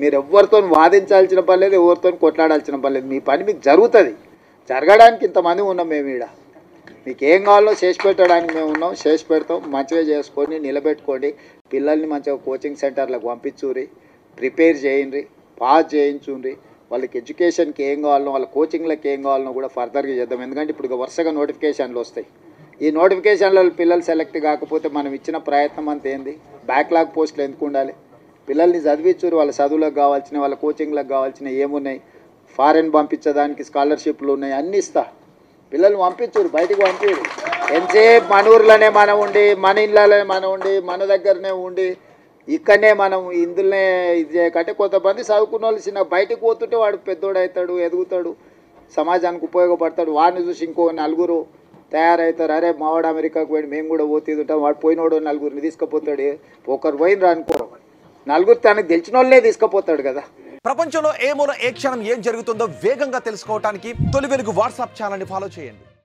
మీరు ఎవరితో వాదించాల్సిన పని లేదు, ఎవరితో కొట్లాడాల్సిన పని లేదు. మీ పని మీకు జరుగుతుంది. జరగడానికి ఇంతమంది ఉన్నాం మేము ఈడ. మీకు ఏం కావాలో చేసి పెట్టడానికి మేము ఉన్నాం, చేసి పెడతాం. మంచిగా చేసుకొని నిలబెట్టుకోండి. పిల్లల్ని మంచిగా కోచింగ్ సెంటర్లకు పంపించుర్రి, ప్రిపేర్ చేయండి, పాస్ చేయించుండ్రి. వాళ్ళకి ఎడ్యుకేషన్కి ఏం కావాలనో, వాళ్ళ కోచింగ్లకు ఏం కావాలనో కూడా ఫర్దర్గా చేద్దాం. ఎందుకంటే ఇప్పుడు వరుసగా నోటిఫికేషన్లు వస్తాయి. ఈ నోటిఫికేషన్లలో పిల్లలు సెలెక్ట్ కాకపోతే మనం ఇచ్చిన ప్రయత్నం అంత ఏంది? బ్యాక్లాగ్ పోస్టులు ఎందుకు ఉండాలి? పిల్లల్ని చదివించురు. వాళ్ళ చదువులకు కావాల్సిన, వాళ్ళ కోచింగ్లకు కావాల్సిన ఏమున్నాయి, ఫారెన్ పంపించడానికి స్కాలర్షిప్లు ఉన్నాయి, అన్నీ ఇస్తా. పిల్లల్ని పంపించురు, బయటికి పంపించరు. ఎంతసేపు మన ఊర్లోనే మనం ఉండి, మన ఇళ్ళలోనే మనం ఉండి, మన దగ్గరనే ఉండి, ఇక్కడనే మనం ఇందులోనే ఇది చేయకంటే కొంతమంది చదువుకున్న వాళ్ళు చిన్న బయటకు పోతుంటే వాడు పెద్దోడు అవుతాడు, ఎదుగుతాడు, సమాజానికి ఉపయోగపడతాడు. వాడిని చూసి ఇంకో నలుగురు తయారవుతారు. అరే మావాడు అమెరికాకు పోయి మేము కూడా పోతుంటాం, వాడు పోయినోడు నలుగురిని తీసుకుపోతాడు. ఒకరు పోయినరు అనుకో, నలుగురు తనకు తెలిసిన వాళ్ళే తీసుకుపోతాడు కదా. ప్రపంచంలో ఏ మూల ఏ క్షణం ఏం జరుగుతుందో వేగంగా తెలుసుకోవడానికి తొలి వెలుగు వాట్సాప్ ఛానల్ని ఫాలో చేయండి.